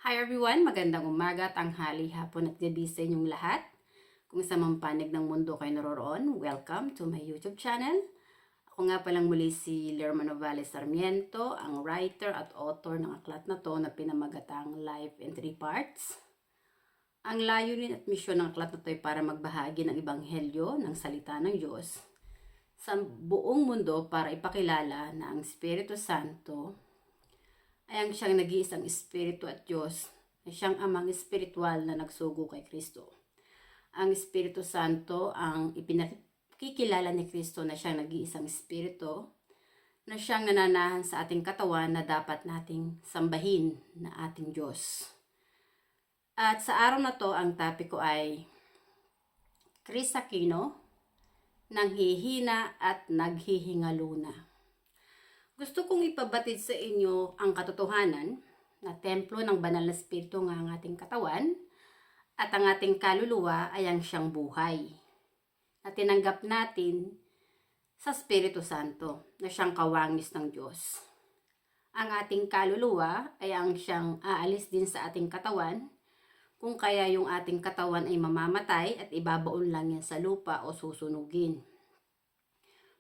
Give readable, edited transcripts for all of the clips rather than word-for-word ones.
Hi everyone! Magandang umaga, tanghali, hapon at gabi sa inyong lahat. Kung sa mang panig ng mundo kayo naroroon, welcome to my YouTube channel. Ako nga palang muli si Lerma Novales Sarmiento, ang writer at author ng aklat na to na pinamagatang Life in 3 Parts. Ang layunin at misyon ng aklat na to ay para magbahagi ng ebanghelyo ng salita ng Diyos sa buong mundo para ipakilala na ang Espiritu Santo ay ang siyang nag-iisang Espiritu at Diyos ay siyang amang espiritual na nagsugo kay Kristo. Ang Espiritu Santo ang ipinakikilala ni Kristo na siyang nag-iisang Espiritu na siyang nananahan sa ating katawan na dapat nating sambahin na ating Diyos. At sa araw na to, ang topic ko ay Chris Aquino, nanghihina at naghihingaluna. Gusto kong ipabatid sa inyo ang katotohanan na templo ng banal na espiritu nga ang ating katawan at ang ating kaluluwa ay ang siyang buhay na tinanggap natin sa Espiritu Santo na siyang kawangis ng Diyos. Ang ating kaluluwa ay ang siyang aalis din sa ating katawan kung kaya yung ating katawan ay mamamatay at ibabaon lang yan sa lupa o susunugin.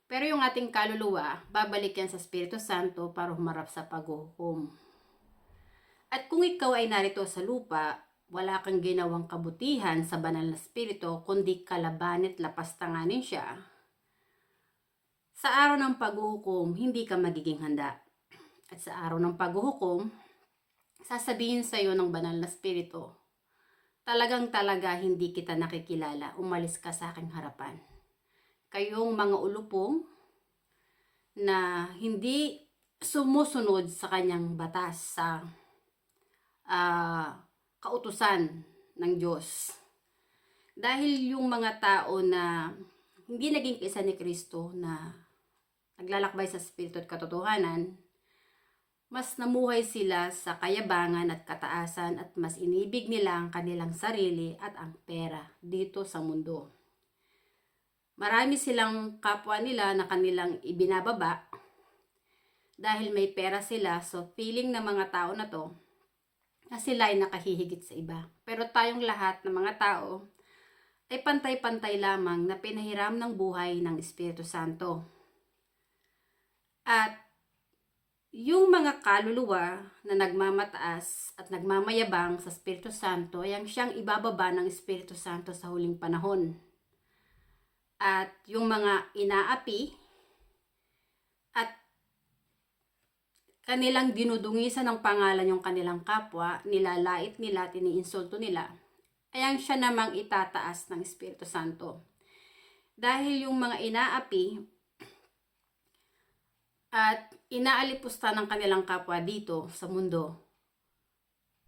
Pero yung ating kaluluwa, babalik yan sa Espiritu Santo para humarap sa paghuhukom. At kung ikaw ay narito sa lupa, wala kang ginawang kabutihan sa banal na Espiritu, kundi kalabanin at lapastanganin siya. Sa araw ng paghuhukom, hindi ka magiging handa. At sa araw ng paghuhukom, sasabihin sa iyo ng banal na Espiritu, talaga hindi kita nakikilala, umalis ka sa aking harapan. Kayong mga ulupong na hindi sumusunod sa kanyang batas, sa kautusan ng Diyos. Dahil yung mga tao na hindi naging isa ni Kristo na naglalakbay sa Espiritu at katotohanan, mas namuhay sila sa kayabangan at kataasan at mas inibig nila ang kanilang sarili at ang pera dito sa mundo. Marami silang kapwa nila na kanilang ibinababa dahil may pera sila, so feeling ng mga tao na to na sila ay nakahihigit sa iba. Pero tayong lahat ng mga tao ay pantay-pantay lamang na pinahiram ng buhay ng Espiritu Santo. At yung mga kaluluwa na nagmamataas at nagmamayabang sa Espiritu Santo ay ang siyang ibababa ng Espiritu Santo sa huling panahon. At yung mga inaapi at kanilang dinudungisan ng pangalan yung kanilang kapwa, nilalait nila, tiniinsulto nila, ay ang siya namang itataas ng Espiritu Santo. Dahil yung mga inaapi at inaalipusta ng kanilang kapwa dito sa mundo,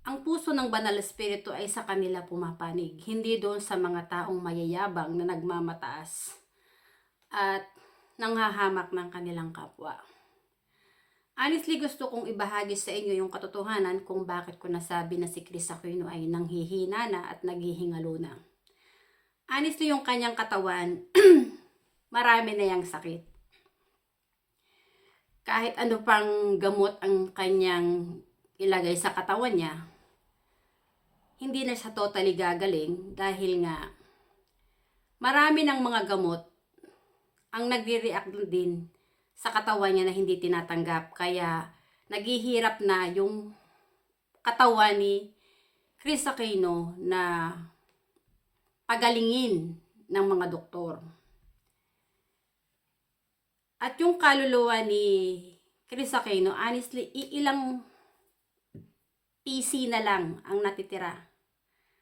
ang puso ng banal na espiritu ay sa kanila pumapanig, hindi doon sa mga taong mayayabang na nagmamataas at nanghahamak ng kanilang kapwa. Honestly, gusto kong ibahagi sa inyo yung katotohanan kung bakit ko nasabi na si Chris Aquino ay nanghihina na at naghihingalo na. Honestly, yung kanyang katawan, marami na yang sakit. Kahit ano pang gamot ang kanyang ilagay sa katawan niya, hindi na siya totally gagaling dahil nga marami ng mga gamot ang nagre-react din sa katawan niya na hindi tinatanggap. Kaya naghihirap na yung katawan ni Chris Aquino na pagalingin ng mga doktor. At yung kaluluwa ni Chris Aquino, honestly, ilang PC na lang ang natitira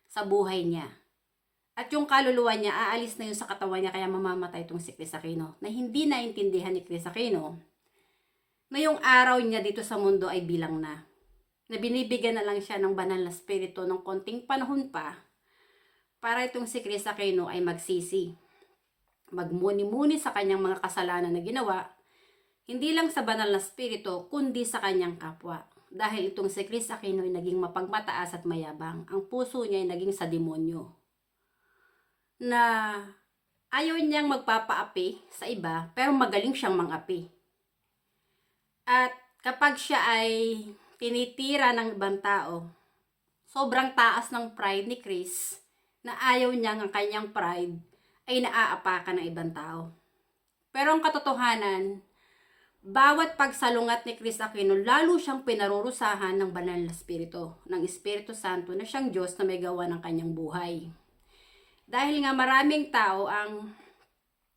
sa buhay niya. At yung kaluluwa niya, aalis na yun sa katawan niya, kaya mamamatay itong si Chris Aquino. Na hindi naintindihan ni Chris Aquino na yung araw niya dito sa mundo ay bilang na. Na binibigyan na lang siya ng banal na espiritu ng konting panahon pa para itong si Chris Aquino ay magsisi. Magmuni-muni sa kanyang mga kasalanan na ginawa, hindi lang sa banal na espiritu, kundi sa kanyang kapwa. Dahil itong si Chris Aquino ay naging mapagmataas at mayabang. Ang puso niya ay naging sa demonyo. Na ayaw niyang magpapaapi sa iba, pero magaling siyang mangapi. At kapag siya ay tinitira ng ibang tao, sobrang taas ng pride ni Chris na ayaw niyang ang kanyang pride ay naaapakan ng ibang tao. Pero ang katotohanan, bawat pagsalungat ni Chris Aquino, lalo siyang pinarurusahan ng banal na Espiritu, ng Espiritu Santo na siyang Diyos na may gawa ng kanyang buhay. Dahil nga maraming tao ang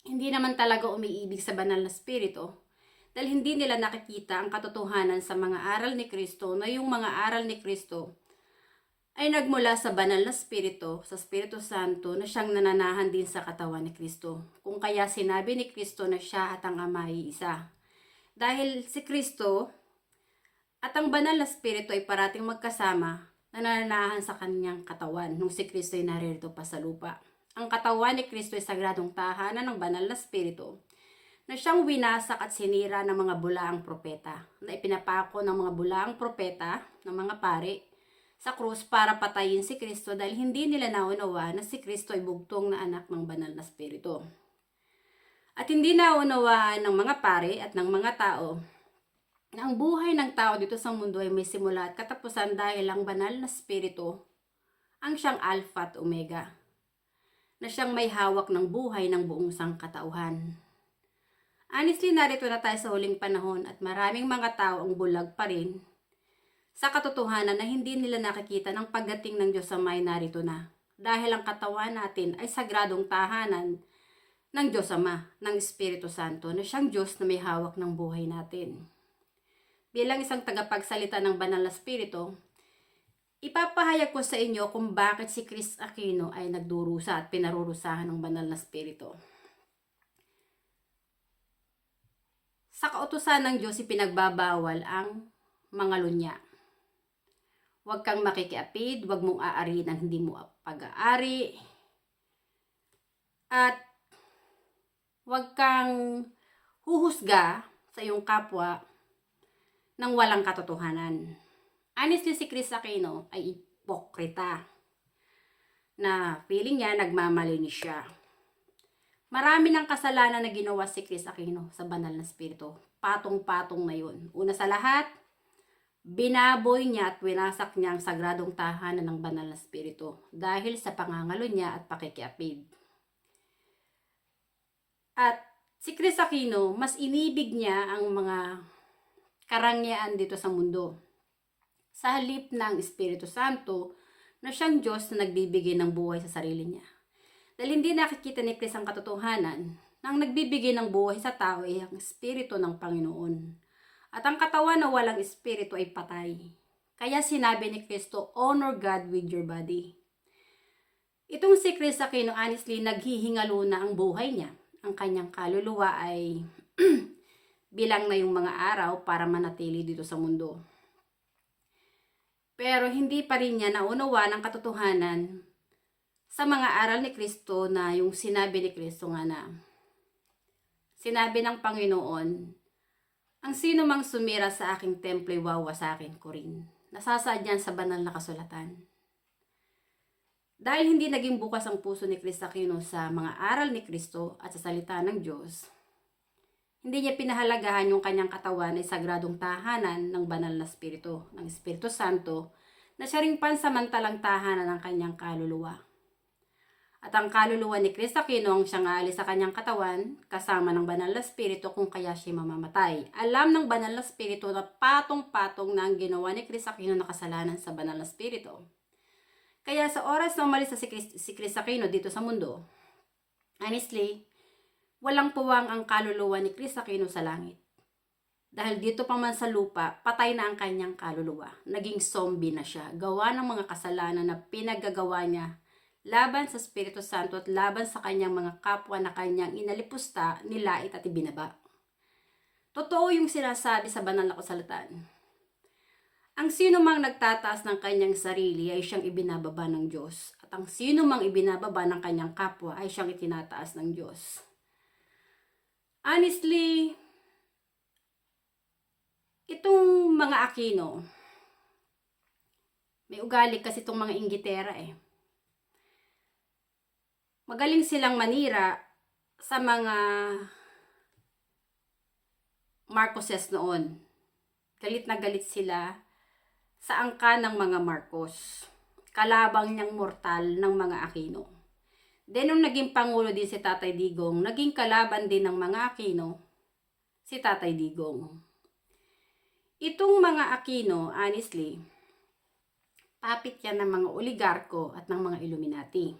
hindi naman talaga umiibig sa banal na Espiritu, dahil hindi nila nakikita ang katotohanan sa mga aral ni Kristo na yung mga aral ni Kristo ay nagmula sa banal na Espiritu, sa Espiritu Santo na siyang nananahan din sa katawan ni Kristo. Kung kaya sinabi ni Kristo na siya at ang Ama ay isa. Dahil si Kristo at ang banal na Espiritu ay parating magkasama na nananahan sa kanyang katawan nung si Kristo ay naririto pa sa lupa. Ang katawan ni Kristo ay sagradong tahanan ng banal na Espiritu na siyang winasak at sinira ng mga bulaang propeta, na ipinapako ng mga bulaang propeta, ng mga pari, sa krus para patayin si Kristo dahil hindi nila naunawa na si Kristo ay bugtong na anak ng banal na Espiritu. At hindi naunawaan ng mga pari at ng mga tao na ang buhay ng tao dito sa mundo ay may simula at katapusan dahil ang banal na Espiritu ang siyang Alpha at Omega, na siyang may hawak ng buhay ng buong sangkatauhan. Honestly, narito na tayo sa huling panahon at maraming mga tao ang bulag pa rin sa katotohanan na hindi nila nakikita ng pagdating ng Diyos sa may narito na. Dahil ang katawan natin ay sagradong tahanan ng Diyos Ama, ng Espiritu Santo, na siyang Diyos na may hawak ng buhay natin. Bilang isang tagapagsalita ng banal na Espiritu, ipapahayag ko sa inyo kung bakit si Chris Aquino ay nagdurusa at pinarurusahan ng banal na Espiritu. Sa kautusan ng Diyos, ipinagbabawal ang mga lunya. Huwag kang makikiapid, huwag mong aariin ang hindi mo pag-aari, at huwag kang huhusga sa iyong kapwa ng walang katotohanan. Honestly, si Chris Aquino ay ipokrita na feeling niya nagmamalinis siya. Marami ng kasalanan na ginawa si Chris Aquino sa banal na Espiritu. Patong-patong na yun. Una sa lahat, binaboy niya at winasak niya ang sagradong tahanan ng banal na Espiritu dahil sa pangangalo niya at pakikiapid. At si Chris Aquino, mas inibig niya ang mga karangyaan dito sa mundo sa halip ng Espiritu Santo na siyang Diyos na nagbibigay ng buhay sa sarili niya. Dahil hindi nakikita ni Chris ang katotohanan na ang nagbibigay ng buhay sa tao ay ang Espiritu ng Panginoon. At ang katawan na walang Espiritu ay patay. Kaya sinabi ni Kristo, honor God with your body. Itong si Chris Aquino, honestly, naghihingalo na ang buhay niya. Ang kanyang kaluluwa ay bilang na yung mga araw para manatili dito sa mundo. Pero hindi pa rin niya naunawa ng katotohanan sa mga aral ni Kristo na yung sinabi ni Kristo nga na sinabi ng Panginoon, ang sino mang sumira sa aking templo ay wawasakin ko rin. Nasasaad yan sa banal na kasulatan. Dahil hindi naging bukas ang puso ni Chris Aquino sa mga aral ni Kristo at sa salita ng Diyos, hindi niya pinahalagahan yung kanyang katawan ay sagradong tahanan ng banal na Espiritu, ng Espiritu Santo, na siya ring pansamantalang tahanan ng kanyang kaluluwa. At ang kaluluwa ni Chris Aquino ang siyang aalis sa kanyang katawan kasama ng banal na Espiritu kung kaya siya mamamatay. Alam ng banal na Espiritu na patong-patong na ang ginawa ni Chris Aquino na kasalanan sa banal na Espiritu. Kaya sa oras na umalis na si Chris Aquino dito sa mundo, honestly, walang puwang ang kaluluwa ni Chris Aquino sa langit. Dahil dito pa man sa lupa, patay na ang kanyang kaluluwa. Naging zombie na siya. Gawa ng mga kasalanan na pinaggagawa niya laban sa Espiritu Santo at laban sa kanyang mga kapwa na kanyang inalipusta, nilait at ibinaba. Totoo yung sinasabi sa banal na kasulatan. Ang sino mang nagtataas ng kanyang sarili ay siyang ibinababa ng Diyos. At ang sino mang ibinababa ng kanyang kapwa ay siyang itinataas ng Diyos. Honestly, itong mga Aquino, may ugali kasi itong mga inggitera eh. Magaling silang manira sa mga Marcoses noon. Galit na galit sila sa angka ng mga Marcos. kalabang niyang mortal ng mga Aquino. Then nung naging pangulo din si Tatay Digong, naging kalaban din ng mga Aquino si Tatay Digong. Itong mga Aquino, honestly, papit yan ng mga oligarko at ng mga Illuminati.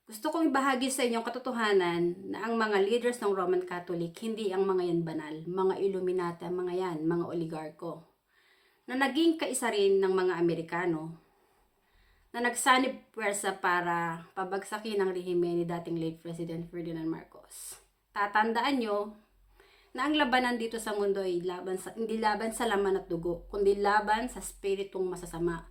Gusto kong ibahagi sa inyong katotohanan na ang mga leaders ng Roman Catholic, hindi ang mga yan banal, mga Illuminati, mga yan, mga oligarko, na naging kaisa rin ng mga Amerikano, na nagsanib puwersa para pabagsakin ang rehimen ni dating late President Ferdinand Marcos. Tatandaan nyo na ang labanan dito sa mundo ay hindi laban sa laman at dugo, kundi laban sa spiritong masasama,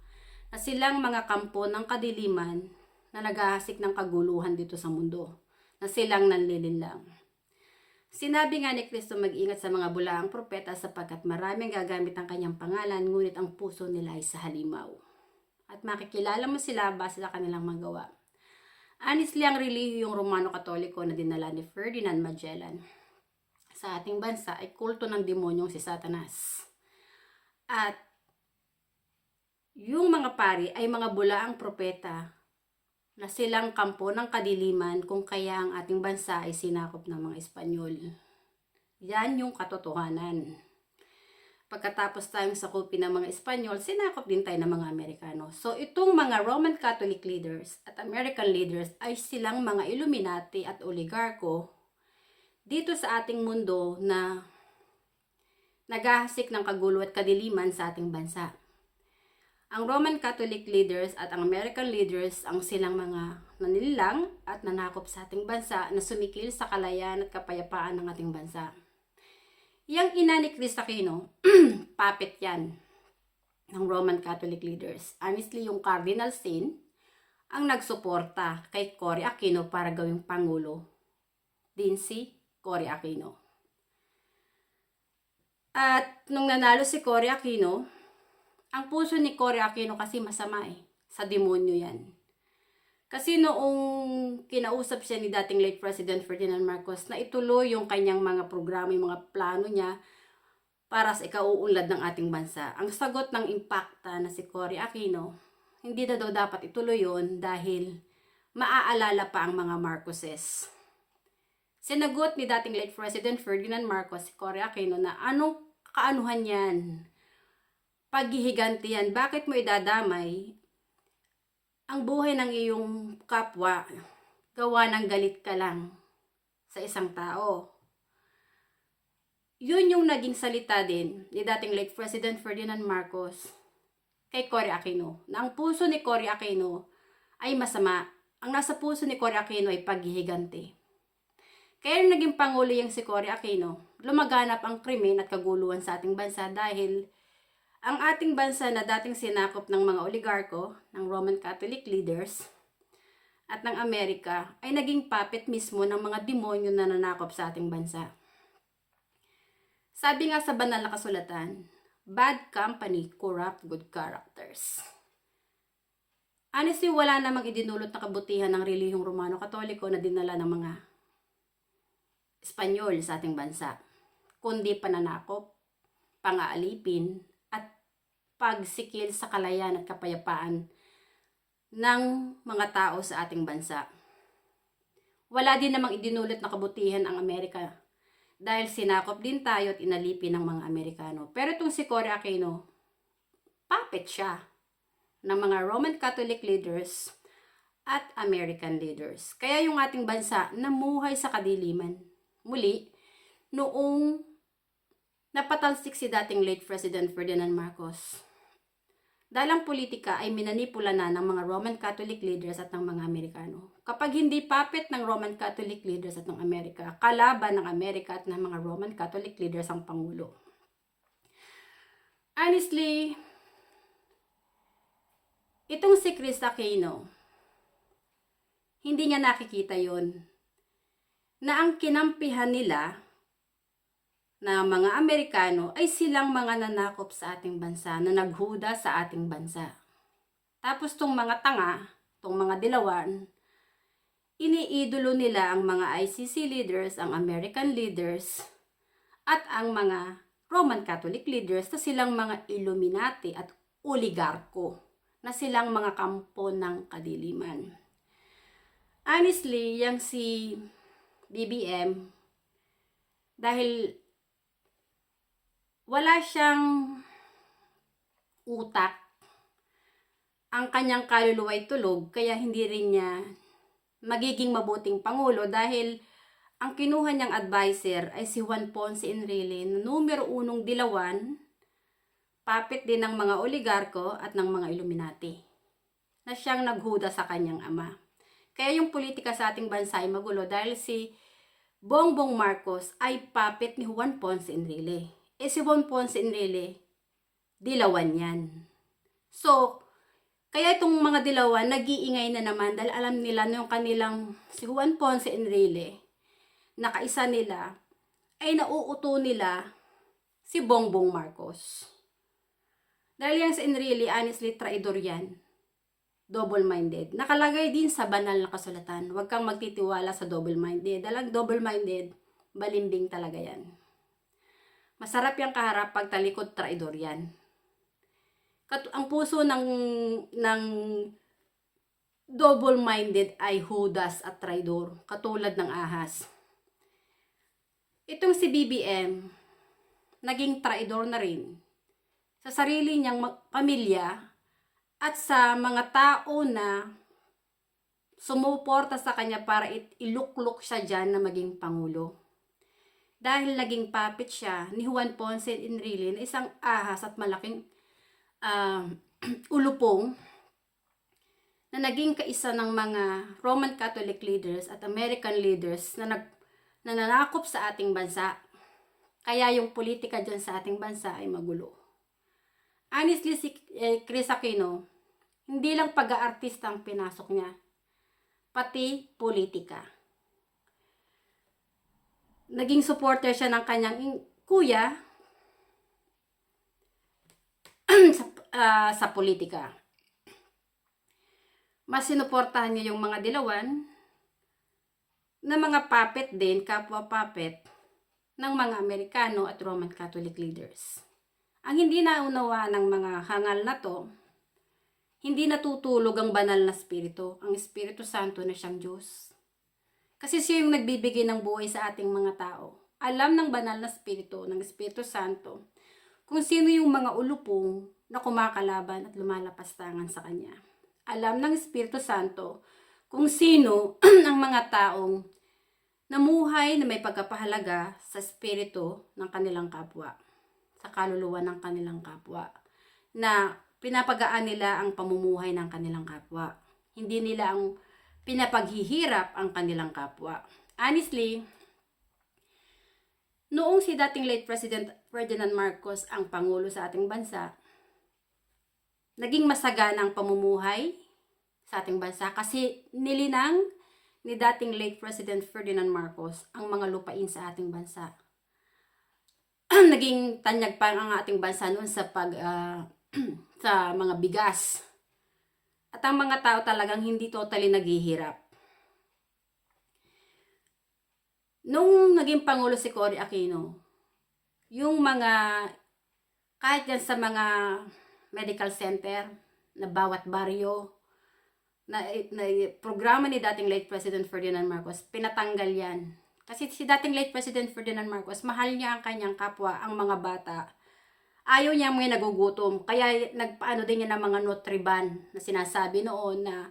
na silang mga kampo ng kadiliman na naghahasik ng kaguluhan dito sa mundo, na silang nanlilinlang. Sinabi nga ni Kristo mag-ingat sa mga bulaang propeta sapagkat maraming gagamit ang kanyang pangalan, ngunit ang puso nila ay sa halimaw. At makikilala mo sila base sa kanilang magawa. Honestly, ang relihiyong Romano-Katoliko na dinala ni Ferdinand Magellan sa ating bansa ay kulto ng demonyong si Satanas. At yung mga pari ay mga bulaang propeta na silang kampo ng kadiliman kung kaya ang ating bansa ay sinakop ng mga Espanyol. Yan yung katotohanan. Pagkatapos tayong sakupin ng mga Espanyol, sinakop din tayo ng mga Amerikano. So itong mga Roman Catholic leaders at American leaders ay silang mga Illuminati at oligarko dito sa ating mundo na naghahasik ng kagulo at kadiliman sa ating bansa. Ang Roman Catholic leaders at ang American leaders ang silang mga nanililang at nanakop sa ating bansa na sumikil sa kalayaan at kapayapaan ng ating bansa. Yang ina ni Cristo Aquino, puppet yan ng Roman Catholic leaders. Honestly, yung Cardinal Sin ang nagsuporta kay Cory Aquino para gawing pangulo din si Cory Aquino. At nung nanalo si Cory Aquino, ang puso ni Cory Aquino kasi masama sa demonyo yan. Kasi noong kinausap siya ni dating late President Ferdinand Marcos na ituloy yung kanyang mga programa, yung mga plano niya para sa ikauunlad ng ating bansa, ang sagot ng impacta na si Cory Aquino, hindi na daw dapat ituloy yun dahil maaalala pa ang mga Marcoses. Sinagot ni dating late President Ferdinand Marcos si Cory Aquino na kaanuhan yan? Paghihiganti yan, bakit mo idadamay ang buhay ng iyong kapwa gawa ng galit ka lang sa isang tao? Yun yung naging salita din ni dating late President Ferdinand Marcos kay Cory Aquino, na ang puso ni Cory Aquino ay masama. Ang nasa puso ni Cory Aquino ay paghihiganti. Kaya naging pangulo yung si Cory Aquino, lumaganap ang krimen at kaguluhan sa ating bansa dahil ang ating bansa na dating sinakop ng mga oligarko, ng Roman Catholic leaders, at ng Amerika, ay naging puppet mismo ng mga demonyo na nanakop sa ating bansa. Sabi nga sa banal na kasulatan, bad company corrupt good characters. Honestly, wala namang idinulot na kabutihan ng relihiyong Romano-Katoliko na dinala ng mga Espanyol sa ating bansa, kundi pananakop, pang-aalipin, pagsikil sa kalayaan at kapayapaan ng mga tao sa ating bansa. Wala din namang idinulot na kabutihan ang Amerika dahil sinakop din tayo at inalipin ng mga Amerikano. Pero itong si Cory Aquino, puppet siya ng mga Roman Catholic leaders at American leaders. Kaya yung ating bansa namuhay sa kadiliman. Muli, noong napatalsik si dating late President Ferdinand Marcos, dahil ang politika ay minanipula na ng mga Roman Catholic leaders at ng mga Amerikano. Kapag hindi puppet ng Roman Catholic leaders at ng Amerika, kalaban ng Amerika at ng mga Roman Catholic leaders ang Pangulo. Honestly, itong si Cristo Aquino, hindi niya nakikita yon na ang kinampihan nila na mga Amerikano ay silang mga nanakop sa ating bansa, na naghuda sa ating bansa. Tapos tong mga tanga, tong mga dilawan, iniidolo nila ang mga ICC leaders, ang American leaders, at ang mga Roman Catholic leaders na silang mga Illuminati at oligarko na silang mga kampo ng kadiliman. Honestly, yang si BBM, dahil wala siyang utak, ang kanyang kaluluwa ay tulog, kaya hindi rin niya magiging mabuting pangulo dahil ang kinuha niyang advisor ay si Juan Ponce Enrile na numero 1 dilawan, papit din ng mga oligarko at ng mga Illuminati, na siyang naghuda sa kanyang ama. Kaya yung politika sa ating bansa ay magulo dahil si Bongbong Marcos ay papit ni Juan Ponce Enrile. Si Juan Ponce Enrile, dilawan yan. So, kaya itong mga dilawan, nag-iingay na naman dahil alam nila na yung kanilang si Juan Ponce Enrile, nakaisa nila, ay nauuto nila si Bongbong Marcos. Dahil yan si Enrile, honestly, traidor yan. Double-minded. Nakalagay din sa banal na kasulatan. Huwag kang magtitiwala sa double-minded. Dahil double-minded, balimbing talaga yan. Masarap yung kaharap pag talikod, traidor yan. Ang puso ng double-minded ay hudas at traidor, katulad ng ahas. Itong si BBM, naging traidor na rin sa sarili niyang pamilya at sa mga tao na sumuporta sa kanya para iluklok siya dyan na maging pangulo. Dahil naging puppet siya ni Juan Ponce Enrile na isang ahas at malaking ulupong na naging kaisa ng mga Roman Catholic leaders at American leaders na nananakop sa ating bansa. Kaya yung politika dyan sa ating bansa ay magulo. Honestly, si Chris Aquino, hindi lang pag-aartista ang pinasok niya, pati politika. Naging supporter siya ng kanyang kuya sa politika. Mas sinuportahan niya yung mga dilawan na mga puppet din, kapwa puppet ng mga Amerikano at Roman Catholic leaders. Ang hindi naunawa ng mga hangal na to, hindi natutulog ang banal na spirito, ang Espiritu Santo na siyang Diyos. Kasi siya yung nagbibigay ng buhay sa ating mga tao. Alam ng banal na spirito, ng Espiritu Santo, kung sino yung mga ulupong na kumakalaban at lumalapastangan sa kanya. Alam ng Espiritu Santo kung sino ang mga taong namuhay na may pagkapahalaga sa spirito ng kanilang kapwa, sa kaluluwa ng kanilang kapwa, na pinapagaan nila ang pamumuhay ng kanilang kapwa. Hindi nila ang pinapaghihirap ang kanilang kapwa. Honestly, noong si dating late President Ferdinand Marcos ang pangulo sa ating bansa, naging masagana ang pamumuhay sa ating bansa kasi nilinang ni dating late President Ferdinand Marcos ang mga lupain sa ating bansa. Naging tanyag pa ang ating bansa noon sa sa mga bigas. At ang mga tao talagang hindi totally naghihirap. Nung naging pangulo si Cory Aquino, yung mga, kahit yan sa mga medical center, na bawat baryo, na programa ni dating late President Ferdinand Marcos, pinatanggal yan. Kasi si dating late President Ferdinand Marcos, mahal niya ang kanyang kapwa, ang mga bata. Ayaw niya may nagugutom. Kaya nagpaano din niya ng mga Nutriban na sinasabi noon na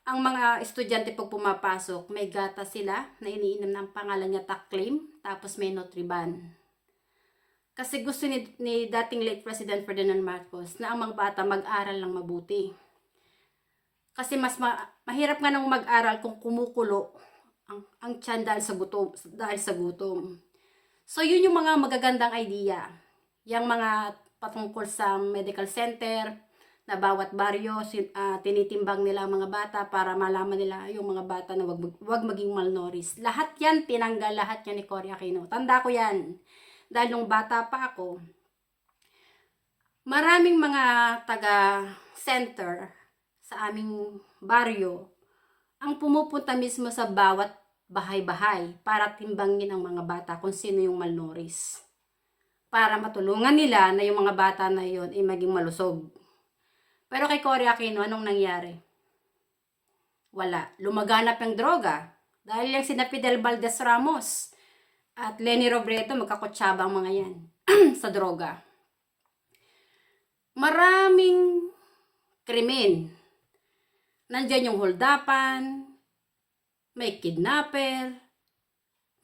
ang mga estudyante pag pumapasok, may gata sila na iniinom ng pangalan niya Taklim, tapos may Nutriban. Kasi gusto ni dating late President Ferdinand Marcos na ang mga bata mag-aral lang mabuti. Kasi mas mahirap nga nang mag-aral kung kumukulo ang tiyan dahil sa gutom. So yun yung mga magagandang idea. Yung mga patungkol sa medical center, na bawat baryo, tinitimbang nila ang mga bata para malaman nila yung mga bata na wag maging malnourished. Lahat yan, tinanggal lahat yan ni Cory Aquino. Tanda ko yan. Dahil nung bata pa ako, maraming mga taga-center sa aming baryo ang pumupunta mismo sa bawat bahay-bahay para timbangin ang mga bata kung sino yung malnourished. Para matulungan nila na yung mga bata na yun ay maging malusog. Pero kay Cory Aquino, anong nangyari? Wala. Lumaganap yung droga. Dahil yung sina Fidel Valdez Ramos at Leni Robredo, magkakutsabang mga yan sa droga. Maraming krimen. Nandyan yung holdapan, may kidnapper,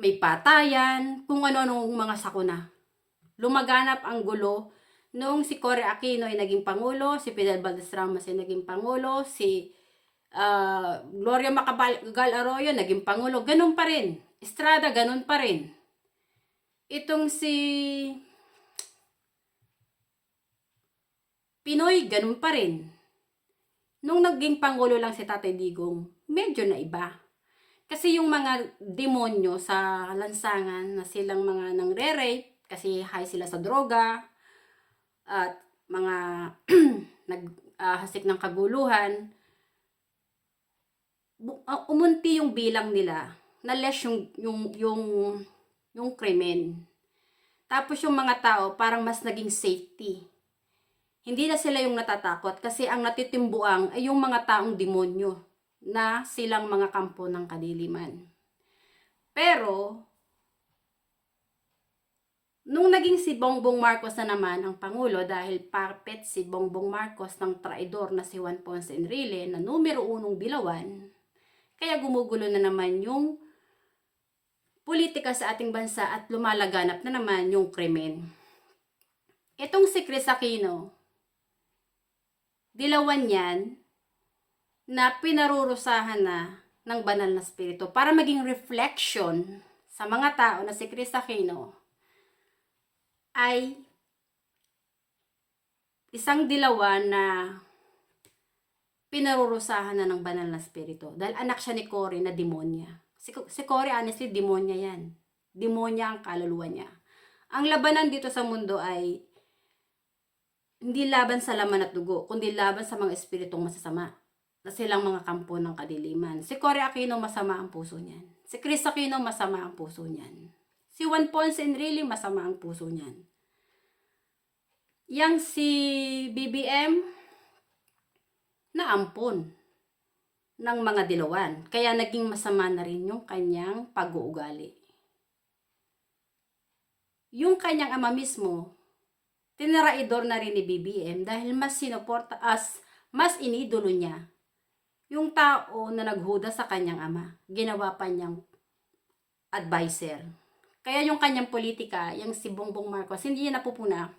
may patayan, kung ano-anong mga sakuna. Lumaganap ang gulo noong si Cory Aquino ay naging pangulo, si Fidel Valdez Ramos ay naging pangulo, si Gloria Macapagal Arroyo naging pangulo, ganun pa rin. Estrada, ganun pa rin. Itong si Pinoy, ganun pa rin. Nung naging pangulo lang si Tatay Digong, medyo na iba. Kasi yung mga demonyo sa lansangan na silang mga nangre-rape, kasi high sila sa droga, at mga naghasik ng kaguluhan, umunti yung bilang nila, na less yung krimen. Tapos yung mga tao, parang mas naging safety. Hindi na sila yung natatakot kasi ang natitimbuang ay yung mga taong demonyo na silang mga kampo ng kadiliman. Pero, nung naging si Bongbong Marcos na naman ang Pangulo dahil puppet si Bongbong Marcos ng traidor na si Juan Ponce Enrile na numero 1 Bilawan, kaya gumugulo na naman yung politika sa ating bansa at lumalaganap na naman yung krimen. Itong si Chris Aquino, dilawan yan na pinarurusahan na ng banal na spirito para maging reflection sa mga tao na si Chris Aquino ay isang dilawan na pinarurusahan na ng banal na spirito dahil anak siya ni Cory na demonya. Si Cory honestly demonya yan. Demonya ang kaluluwa niya. Ang labanan dito sa mundo ay hindi laban sa laman at dugo, kundi laban sa mga espiritong masasama na silang mga kampo ng kadiliman. Si Cory Aquino, masama ang puso niyan. Si Chris Aquino, masama ang puso niyan. Si Juan Ponce Enrile, masama ang puso niyan. Yang si BBM, naampon ng mga dilawan. Kaya naging masama na rin yung kanyang pag-uugali. Yung kanyang ama mismo, tinaraidor na rin ni BBM dahil mas sinuporta mas inidolo niya yung tao na naghuda sa kanyang ama. Ginawa pa niyang advisor. Kaya yung kanyang politika, yung si Bongbong Marcos, hindi niya napupuna.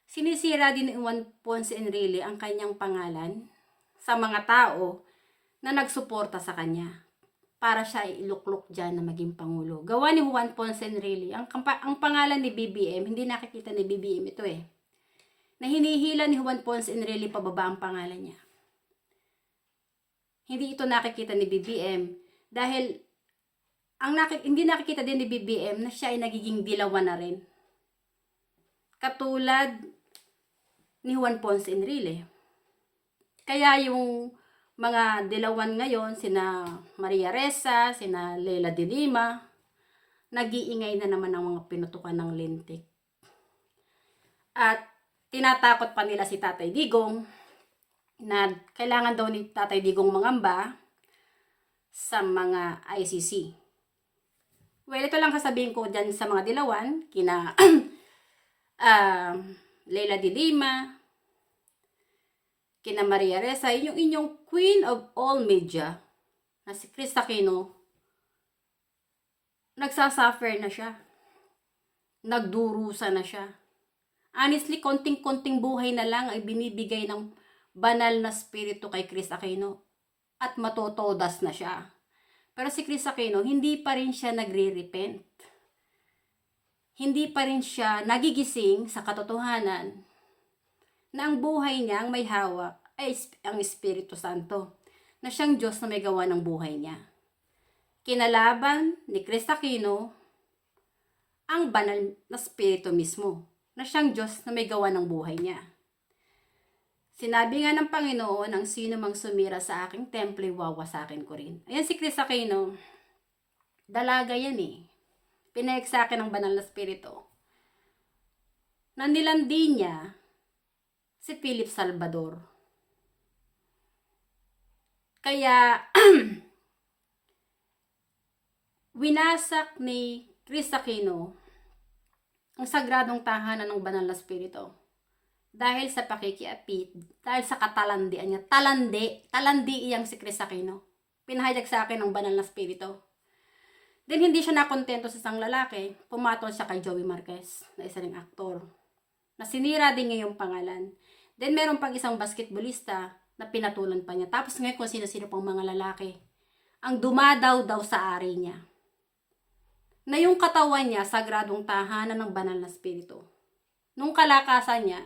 Sinisira din ni Juan Ponce Enrile ang kanyang pangalan sa mga tao na nagsuporta sa kanya para siya iluklok dyan na maging pangulo. Gawa ni Juan Ponce Enrile, ang pangalan ni BBM, hindi nakikita ni BBM ito na hinihila ni Juan Ponce Enrile pababa ang pangalan niya. Hindi ito nakikita ni BBM dahil hindi nakikita din ni BBM na siya ay nagiging dilawan na rin. Katulad ni Juan Ponce Enrile. Kaya yung mga dilawan ngayon, sina Maria Ressa, sina Leila de Lima, nag-iingay na naman ang mga pinutukan ng lintik. At tinatakot pa nila si Tatay Digong na kailangan daw ni Tatay Digong mangamba sa mga ICC. Well, ito lang sasabihin ko dyan sa mga dilawan, kina Leila de Lima, kina Maria Ressa, yung inyong queen of all media, na si Chris Aquino, nagsasuffer na siya. Nagdurusa na siya. Honestly, konting-konting buhay na lang ay binibigay ng banal na spirito kay Chris Aquino. At matotodas na siya. Pero si Chris Aquino, hindi pa rin siya nagre-repent. Hindi pa rin siya nagigising sa katotohanan na ang buhay niya, ang may hawak, ay ang Espiritu Santo, na siyang Diyos na may gawa ng buhay niya. Kinalaban ni Chris Aquino ang banal na Espiritu mismo, na siyang Diyos na may gawa ng buhay niya. Sinabi nga ng Panginoon, ang sino mang sumira sa aking temple, wawasakin ko rin. Ayan si Chris Aquino, dalaga yan Pinayag sa akin ng banal na Espiritu. Nandilandi niya si Philip Salvador Kaya, winasak ni Chris Aquino ang sagradong tahanan ng banal na spirito. Dahil sa pakikiapid, dahil sa katalandian niya. Talandi iyang si Chris Aquino. Pinahayag sa akin ng banal na spirito. Then hindi siya nakontento sa isang lalaki, pumatol siya kay Joey Marquez, na isa ring aktor. Na sinira din niya yung pangalan. Then meron pang isang basketballista na pinatulan pa niya. Tapos ngayon kung sino-sino pang mga lalaki ang dumadaw daw sa ari niya. Na yung katawan niya, sagradong tahanan ng banal na spirito. Nung kalakasan niya,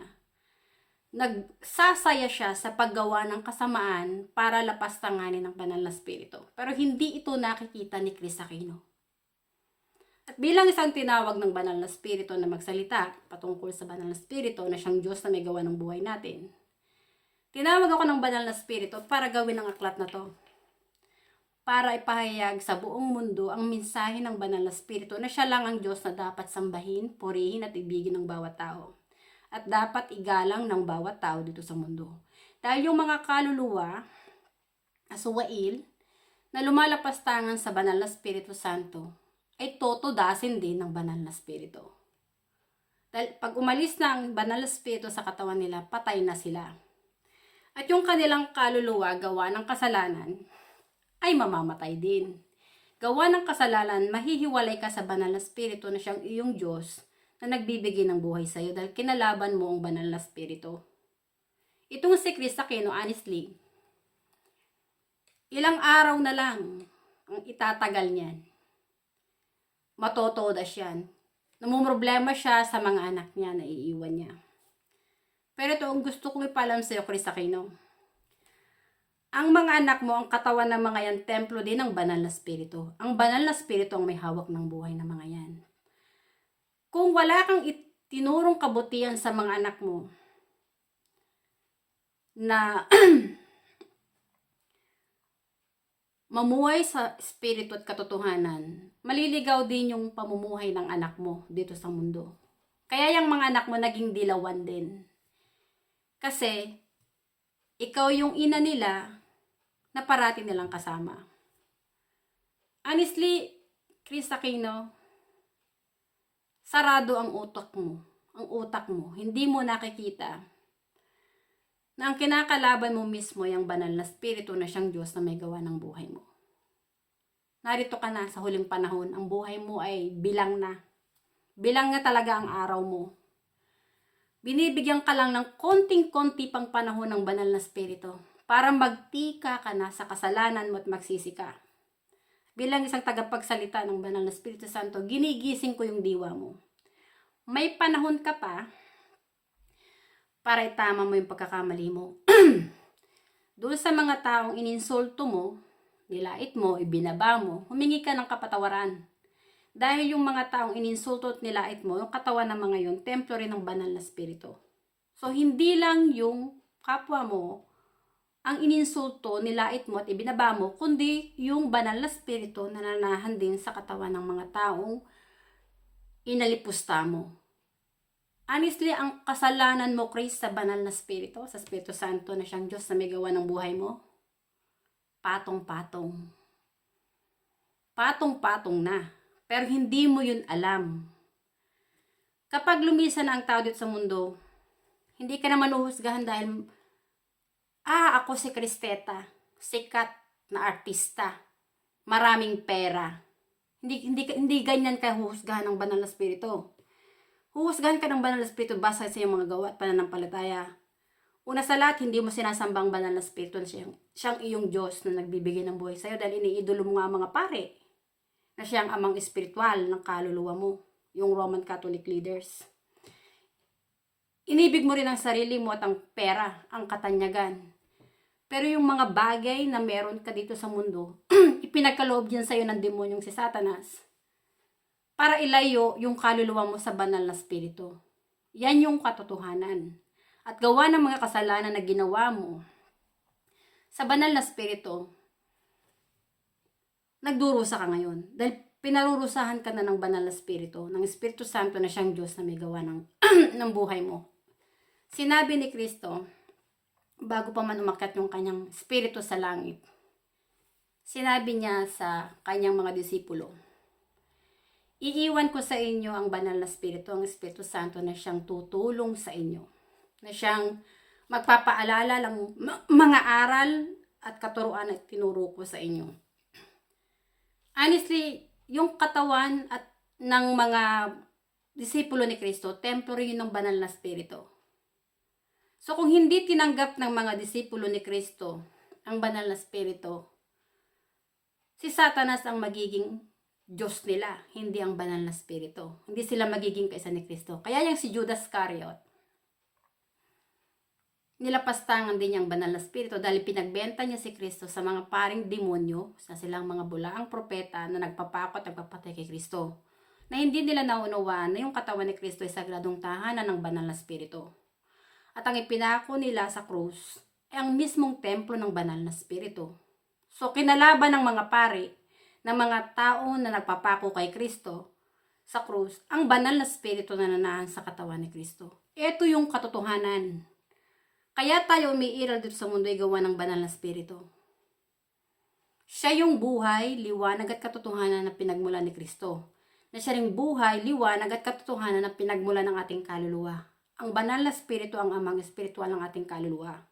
nagsasaya siya sa paggawa ng kasamaan para lapastanganin ng banal na spirito. Pero hindi ito nakikita ni Chris Aquino. At bilang isang tinawag ng banal na spirito na magsalita patungkol sa banal na spirito na siyang Diyos na may gawa ng buhay natin, tinawag ako ng banal na spirito para gawin ang aklat na to. Para ipahayag sa buong mundo ang mensahe ng banal na spirito na siya lang ang Diyos na dapat sambahin, purihin at ibigin ng bawat tao. At dapat igalang ng bawat tao dito sa mundo. Dahil yung mga kaluluwa, aswail, na lumalapastangan sa banal na Espiritu Santo, ay totodasin din ng banal na spirito. Dahil pag umalis na ang banal na spirito sa katawan nila, patay na sila. At yung kanilang kaluluwa gawa ng kasalanan, ay mamamatay din. Gawa ng kasalanan, mahihiwalay ka sa banal na spirito na siyang iyong Diyos na nagbibigay ng buhay sa iyo dahil kinalaban mo ang banal na spirito. Itong si Chris Aquino, honestly, ilang araw na lang ang itatagal niyan. Matotodas yan. Namumroblema siya sa mga anak niya na iiwan niya. Pero ito ang gusto kong ipalam sa iyo, Chris Aquino. Ang mga anak mo, ang katawan ng mga yan, templo din ng banal na spirito. Ang banal na spirito ang may hawak ng buhay ng mga yan. Kung wala kang tinurong kabutihan sa mga anak mo, na mamuhay sa spirito at katotohanan, maliligaw din yung pamumuhay ng anak mo dito sa mundo. Kaya yung mga anak mo naging dilawan din. Kasi, ikaw yung ina nila na parati nilang kasama. Honestly, Chris Aquino, sarado ang utak mo. Ang utak mo. Hindi mo nakikita na ang kinakalaban mo mismo yung banal na spirito na siyang Diyos na may gawa ng buhay mo. Narito ka na sa huling panahon. Ang buhay mo ay bilang na. Bilang na talaga ang araw mo. Binibigyan ka lang ng konting-konti pang panahon ng banal na spirito para magtika ka na sa kasalanan mo at magsisi ka. Bilang isang tagapagsalita ng banal na Espiritu Santo, ginigising ko yung diwa mo. May panahon ka pa para itama mo yung pagkakamali mo. Doon sa mga taong ininsulto mo, nilait mo, ibinaba mo, humingi ka ng kapatawaran. Dahil yung mga taong ininsulto at nilait mo, yung katawan ng mga yun, templo rin ng banal na spirito. So, hindi lang yung kapwa mo ang ininsulto, nilait mo at ibinaba mo, kundi yung banal na spirito na nananahan din sa katawan ng mga taong inalipusta mo. Honestly, ang kasalanan mo, Chris, sa banal na spirito, sa Espiritu Santo na siyang Diyos na may gawa ng buhay mo, patong-patong. Patong-patong na. Pero hindi mo yun alam. Kapag lumisa na ang tao dito sa mundo, hindi ka naman uhusgahan dahil, ako si Cristeta, sikat na artista, maraming pera. Hindi ganyan ka huhusgahan ng banal na spirito. Huhusgahan ka ng banal na spirito base sa iyong mga gawa at pananampalataya. Una sa lahat, hindi mo sinasambang banal na spirito na siyang iyong Diyos na nagbibigay ng buhay sa iyo dahil iniidolo mo nga ang mga pare na siyang amang espiritual ng kaluluwa mo, yung Roman Catholic leaders. Inibig mo rin ang sarili mo at ang pera, ang katanyagan. Pero yung mga bagay na meron ka dito sa mundo, ipinagkaloob yan sa'yo ng demonyong si Satanas para ilayo yung kaluluwa mo sa banal na spirito. Yan yung katotohanan. At gawa ng mga kasalanan na ginawa mo sa banal na spirito, nagdurusa ka ngayon. Dahil pinarurusahan ka na ng banal na spirito, ng Espiritu Santo na siyang Diyos na may gawa ng buhay mo. Sinabi ni Kristo, bago pa man umakyat yung kanyang spirito sa langit, Sinabi niya sa kanyang mga disipulo, iiwan ko sa inyo ang banal na Espiritu, ang Espiritu Santo na siyang tutulong sa inyo. Na siyang magpapaalala ng mga aral at katuruan at tinuro ko sa inyo. Honestly, yung katawan at ng mga disipulo ni Kristo, templo rin yun ng banal na Espiritu. So kung hindi tinanggap ng mga disipulo ni Kristo ang banal na Espiritu, si Satanas ang magiging Diyos nila, hindi ang banal na Espiritu. Hindi sila magiging kaisa ni Kristo. Kaya yung si Judas Iscariot, nilapastangan din niyang banal na Espiritu dahil pinagbenta niya si Kristo sa mga paring demonyo, sa silang mga bulaang propeta na nagpapakot at nagpapatay kay Kristo. Na hindi nila naunawaan na yung katawan ni Kristo ay sagradong tahanan ng banal na Espiritu. At ang ipinako nila sa krus ay ang mismong templo ng banal na Espiritu. So kinalaban ng mga pari, ng mga tao na nagpapako kay Kristo sa krus, ang banal na Espiritu na nananahan sa katawan ni Kristo. Ito yung katotohanan. Kaya tayo umiiral dito sa mundo ay gawa ng banal na Espiritu. Siya yung buhay, liwanag at katotohanan na pinagmula ni Kristo. Na siya ring buhay, liwanag at katotohanan na pinagmula ng ating kaluluwa. Ang banal na Espiritu ang amang espiritual ng ating kaluluwa.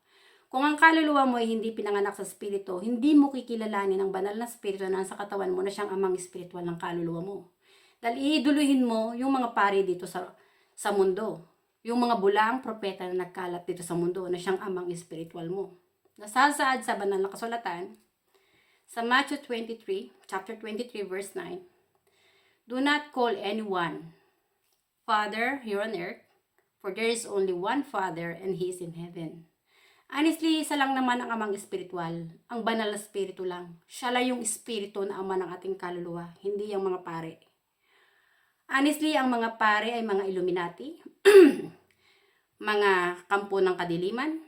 Kung ang kaluluwa mo ay hindi pinanganak sa Espiritu, hindi mo kikilalanin ang banal na Espiritu na nasa katawan mo na siyang amang espiritual ng kaluluwa mo. Dahil iiduluhin mo yung mga pari dito sa mundo. Yung mga bulaang propeta na nagkalat dito sa mundo na siyang amang espiritual mo. Nasasaad sa banal na kasulatan, sa Matthew 23, chapter 23, verse 9, do not call anyone Father here on earth, for there is only one Father and He is in heaven. Honestly, isa lang naman ang amang espiritual. Ang banal na espiritu lang. Siya lang yung espiritu na ama ng ating kaluluwa, hindi yung mga pare. Honestly, ang mga pare ay mga Illuminati, mga kampo ng kadiliman.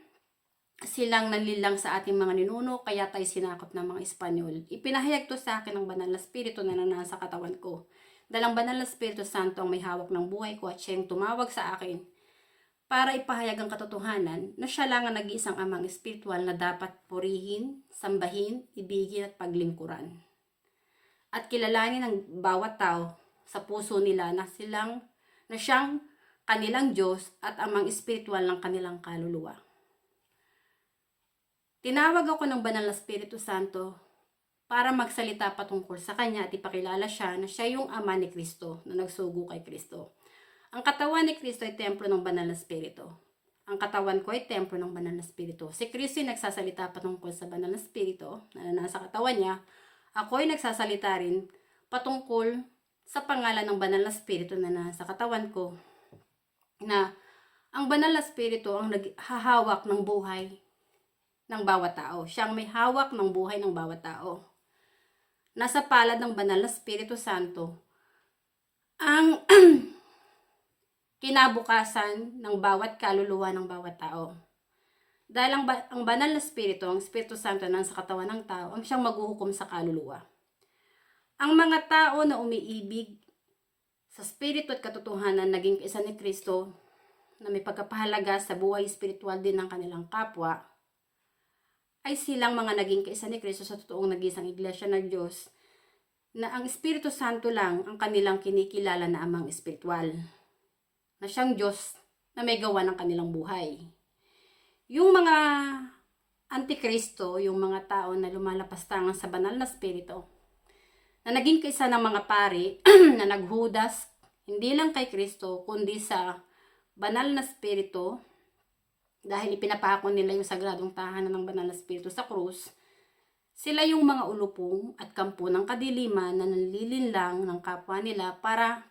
Silang nanlilang sa ating mga ninuno, kaya tayo sinakop ng mga Espanyol. Ipinahayag to sa akin ng banal na espiritu na nanasa katawan ko. Dahil ang banal na Espiritu Santo ang may hawak ng buhay ko at siya yung tumawag sa akin para ipahayag ang katotohanan na siya lang ang nag-iisang amang espiritual na dapat purihin, sambahin, ibigin at paglingkuran. At kilalanin ng bawat tao sa puso nila na siyang kanilang Diyos at amang espiritual ng kanilang kaluluwa. Tinawag ako ng banal na Espiritu Santo para magsalita patungkol sa Kanya at ipakilala siya na siya yung ama ni Kristo na nagsugo kay Kristo. Ang katawan ni Kristo ay templo ng banal na Espiritu. Ang katawan ko ay templo ng banal na Espiritu. Si Kristo ay nagsasalita patungkol sa banal na Espiritu na nasa katawan niya. Ako ay nagsasalita rin patungkol sa pangalan ng banal na Espiritu na nasa katawan ko. Na ang banal na Espiritu ang naghahawak ng buhay ng bawat tao. Siyang may hawak ng buhay ng bawat tao. Nasa palad ng banal na Espiritu Santo ang kinabukasan ng bawat kaluluwa ng bawat tao. Dahil ang banal na Espiritu, ang Espiritu Santo na sa katawan ng tao, ang siyang maghuhukom sa kaluluwa. Ang mga tao na umiibig sa Espiritu at katotohanan naging isa ni Kristo na may pagkapahalaga sa buhay espiritual din ng kanilang kapwa, ay silang mga naging kaisa ni Kristo sa totoong nag-isang iglesia ng Diyos na ang Espiritu Santo lang ang kanilang kinikilala na amang espiritual. Na siyang Diyos na may gawa ng kanilang buhay. Yung mga antikristo, yung mga tao na lumalapastangan sa banal na Espiritu, na naging kaisa ng mga pari na naghudas, hindi lang kay Kristo, kundi sa banal na Espiritu, dahil ipinapako nila yung sagradong tahanan ng banal na Espiritu sa krus, sila yung mga ulupong at kampo ng kadiliman na nanlilinlang ng kapwa nila para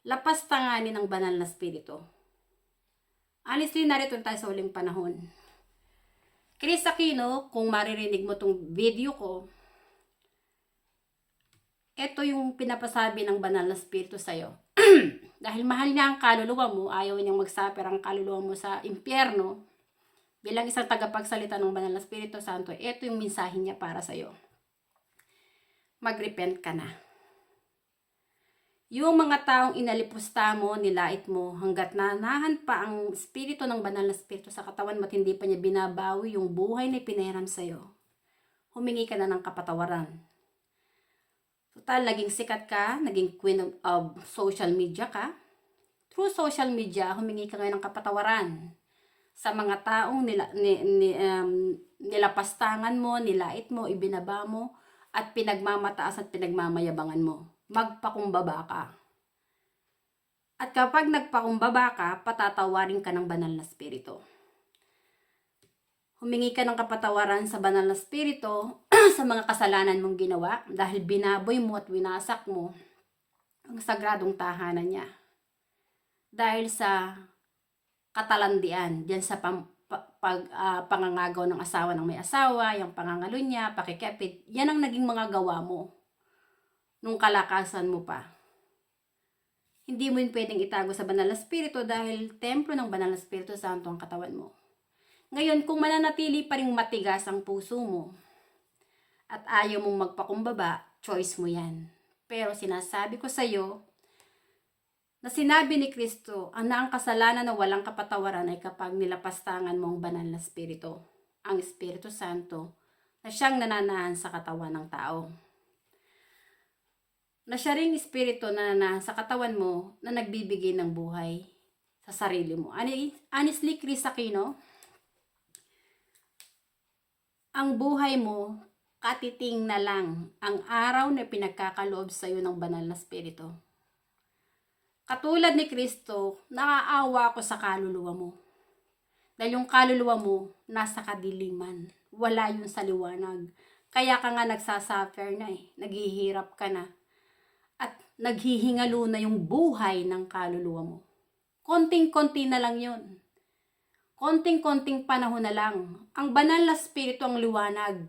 lapastanganin ng banal na Espiritu. Honestly, narito tayo sa huling panahon. Chris Aquino, kung maririnig mo tong video ko, ito yung pinapasabi ng banal na Espiritu sa'yo. Dahil mahal niya ang kaluluwa mo, ayaw niyang magsaper ang kaluluwa mo sa impyerno, bilang isang tagapagsalita ng banal na Espiritu Santo, ito yung mensahe niya para sa'yo. Mag-repent ka na. Yung mga taong inalipusta mo, nilait mo, hanggat nanahan pa ang Espiritu ng banal na Espiritu sa katawan mo at hindi pa niya binabawi yung buhay na pinahiram sa'yo, humingi ka na ng kapatawaran. Total, naging sikat ka, naging queen of social media ka. Through social media, humingi ka ngayon ng kapatawaran sa mga taong nilapastangan mo, nilait mo, ibinaba mo, at pinagmamataas at pinagmamayabangan mo. Magpakumbaba ka. At kapag nagpakumbaba ka, patatawarin ka ng banal na spirito. Humingi ka ng kapatawaran sa banal na spirito sa mga kasalanan mong ginawa dahil binaboy mo at winasak mo ang sagradong tahanan niya. Dahil sa katalandian, diyan sa pangangagaw ng asawa ng may asawa, yung pangangalo niya, pakikipit, yan ang naging mga gawa mo nung kalakasan mo pa. Hindi mo yun pwedeng itago sa banal na spirito dahil templo ng banal na spirito santo ang katawan mo. Ngayon, kung mananatili pa ring matigas ang puso mo at ayaw mong magpakumbaba, choice mo yan. Pero sinasabi ko sa iyo na sinabi ni Kristo ang kasalanan na walang kapatawaran ay kapag nilapastangan mo ang banal na spirito, ang Espiritu Santo, na siyang nananahan sa katawan ng tao. Na siya ring espiritu na nananahan sa katawan mo na nagbibigay ng buhay sa sarili mo. Honestly, Chris Aquino, ang buhay mo, katiting na lang ang araw na pinagkakaloob sa iyo ng banal na spirito. Katulad ni Kristo, naaawa ako sa kaluluwa mo. Dahil yung kaluluwa mo, nasa kadiliman. Wala yun sa liwanag. Kaya ka nga nagsasuffer na naghihirap ka na. At naghihingalo na yung buhay ng kaluluwa mo. Konting-konti na lang yun. Konting-konting panahon na lang. Ang banal na spirito ang liwanag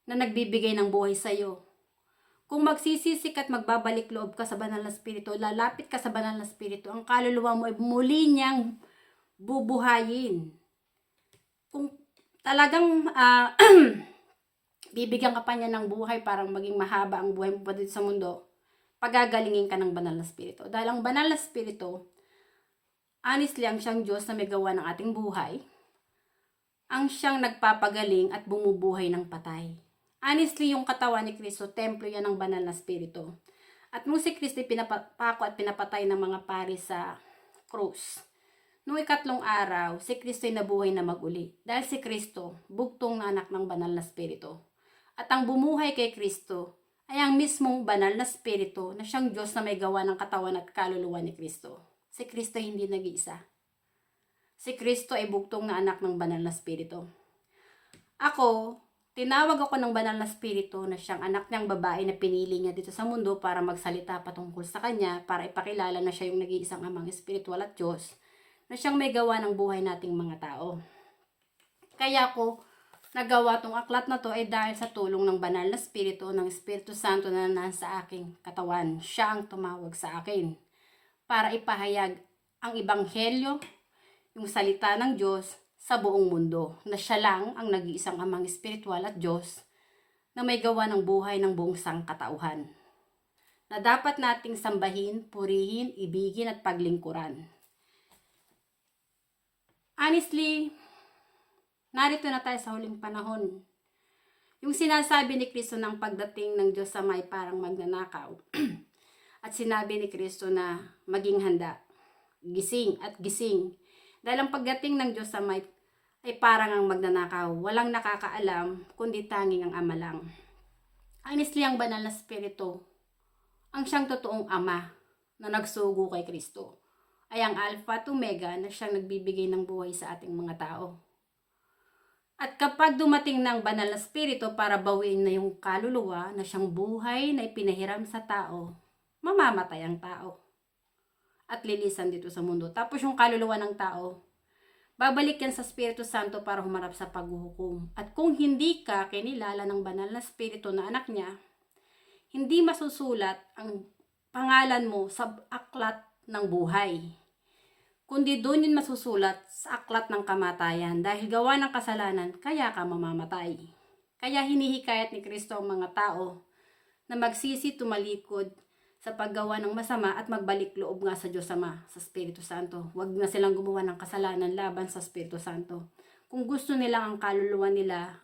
na nagbibigay ng buhay sa iyo. Kung magsisisik at magbabalik loob ka sa banal na spirito, lalapit ka sa banal na spirito, ang kaluluwa mo ay muli niyang bubuhayin. Kung talagang bibigyan ka pa niya ng buhay para maging mahaba ang buhay mo pa dito sa mundo, pagagalingin ka ng banal na spirito. Dahil ang banal na spirito, honestly, ang siyang Diyos na may gawa ng ating buhay, ang siyang nagpapagaling at bumubuhay ng patay. Honestly, yung katawan ni Kristo, templo yan ng banal na spirito. At nung si Kristo pinapako at pinapatay ng mga pari sa krus, nung ikatlong araw, si Kristo ay nabuhay na maguli. Dahil si Kristo, bugtong na anak ng banal na spirito. At ang bumuhay kay Kristo ay ang mismong banal na spirito na siyang Diyos na may gawa ng katawan at kaluluwa ni Kristo. Si Kristo hindi nag-iisa. Si Kristo ay bugtong na anak ng banal na spirito. Ako, tinawag ako ng banal na spirito na siyang anak niyang babae na pinili niya dito sa mundo para magsalita patungkol sa kanya, para ipakilala na siya yung nag-iisang amang espiritual at Diyos, na siyang may gawa ng buhay nating mga tao. Kaya ako nagawa tong aklat na to ay dahil sa tulong ng banal na spirito, ng Espiritu Santo na nasa aking katawan. Siya ang tumawag sa akin para ipahayag ang ebanghelyo, yung salita ng Diyos sa buong mundo, na siya lang ang nag-iisang amang espiritual at Diyos na may gawa ng buhay ng buong sangkatauhan, na dapat nating sambahin, purihin, ibigin at paglingkuran. Honestly, narito na tayo sa huling panahon. Yung sinasabi ni Kristo ng pagdating ng Diyos sa may parang magnanakaw. At sinabi ni Kristo na maging handa, gising at gising. Dahil ang pagdating ng Diyos sa may ay parang ang magnanakaw. Walang nakakaalam, kundi tanging ang Ama lang. Honestly, ang banal na spirito, ang siyang totoong Ama na nagsugo kay Kristo, ay ang Alpha at Omega na siyang nagbibigay ng buhay sa ating mga tao. At kapag dumating ng banal na spirito para bawiin na yung kaluluwa na siyang buhay na ipinahiram sa tao, mamamatay ang tao at lilisan dito sa mundo. Tapos yung kaluluwa ng tao, babalik yan sa Espiritu Santo para humarap sa paghuhukom. At kung hindi ka kinilala ng banal na spirito na anak niya, hindi masusulat ang pangalan mo sa aklat ng buhay, kundi doon yun masusulat sa aklat ng kamatayan. Dahil gawa ng kasalanan, kaya ka mamamatay. Kaya hinihikayat ni Kristo ang mga tao na magsisi, tumalikod sa paggawa ng masama at magbalik loob nga sa Diyos Ama, sa Espiritu Santo. Huwag na silang gumawa ng kasalanan laban sa Espiritu Santo. Kung gusto nila ang kaluluwa nila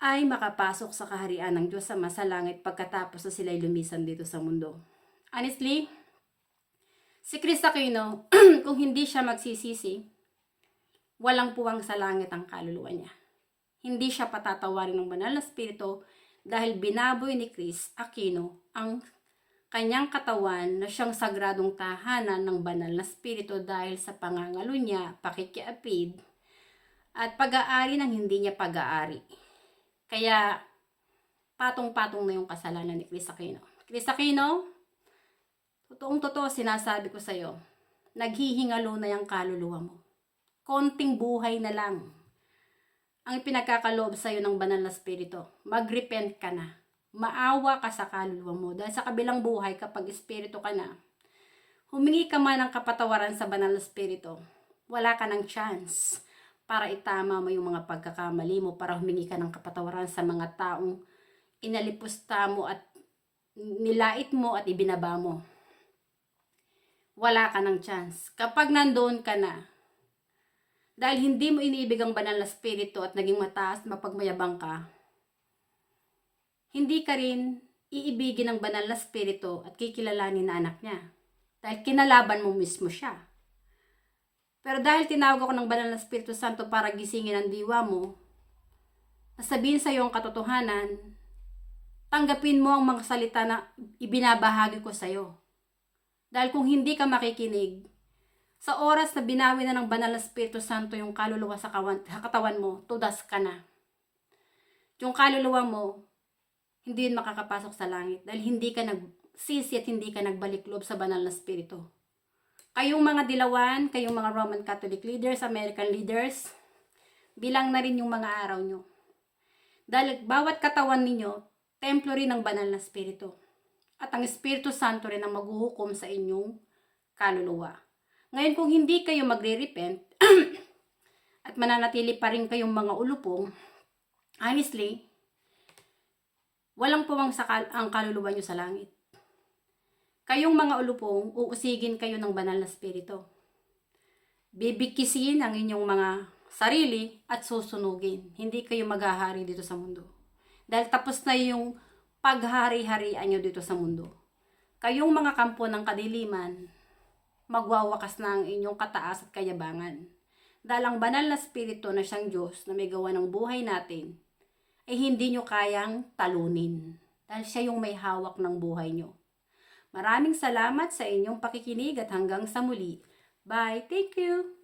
ay makapasok sa kaharian ng Diyos Ama sa langit pagkatapos na sila'y lumisan dito sa mundo. Honestly, si Chris Aquino, kung hindi siya magsisisi, walang puwang sa langit ang kaluluwa niya. Hindi siya patatawarin ng banal na spirito dahil binaboy ni Chris Aquino ang kanyang katawan na siyang sagradong tahanan ng banal na spirito dahil sa pangangalo niya, pakikiapid, at pag-aari ng hindi niya pag-aari. Kaya, patong-patong na yung kasalanan ni Chris Aquino. Chris Aquino, totoong-totoo sinasabi ko sa'yo, naghihingalo na yung kaluluwa mo. Konting buhay na lang ang pinagkakaloob sa'yo ng banal na spirito. Mag-repent ka na. Maawa ka sa kaluluwa mo. Dahil sa kabilang buhay, kapag espiritu ka na, humingi ka man ng kapatawaran sa banal na spirito, wala ka ng chance para itama mo yung mga pagkakamali mo, para humingi ka ng kapatawaran sa mga taong inalipusta mo at nilait mo at ibinaba mo. Wala ka ng chance. Kapag nandoon ka na, dahil hindi mo iniibig ang banal na spirito at naging mataas, mapagmayabang ka, hindi ka rin iibigin ng banal na spirito at kikilalanin na anak niya. Dahil kinalaban mo mismo siya. Pero dahil tinawag ako ng banal na Espiritu Santo para gisingin ang diwa mo, nasabihin sa iyo ang katotohanan, tanggapin mo ang mga salita na ibinabahagi ko sa iyo. Dahil kung hindi ka makikinig, sa oras na binawi na ng banal na Espiritu Santo yung kaluluwa sa katawan mo, tudas ka na. Yung kaluluwa mo, hindi yun makakapasok sa langit dahil hindi ka nagsisi at hindi ka nagbalik loob sa banal na Espiritu. Kayong mga dilawan, kayong mga Roman Catholic leaders, American leaders, bilang na rin yung mga araw nyo. Dahil bawat katawan ninyo, templo rin ng banal na Espiritu. At ang Espiritu Santo rin ang maghuhukom sa inyong kaluluwa. Ngayon kung hindi kayo magre-repent, at mananatili pa rin kayong mga ulupong, honestly, walang puwang ang kaluluwa nyo sa langit. Kayong mga ulupong, uusigin kayo ng banal na spirito. Bibikisin ang inyong mga sarili at susunugin. Hindi kayo maghahari dito sa mundo. Dahil tapos na yung paghari-harian nyo dito sa mundo. Kayong mga kampo ng kadiliman, magwawakas na ang inyong kataas at kayabangan. Dahil ang banal na spirito na siyang Diyos na may gawa ng buhay natin, ay hindi nyo kayang talunin. Dahil siya yung may hawak ng buhay nyo. Maraming salamat sa inyong pakikinig at hanggang sa muli. Bye! Thank you!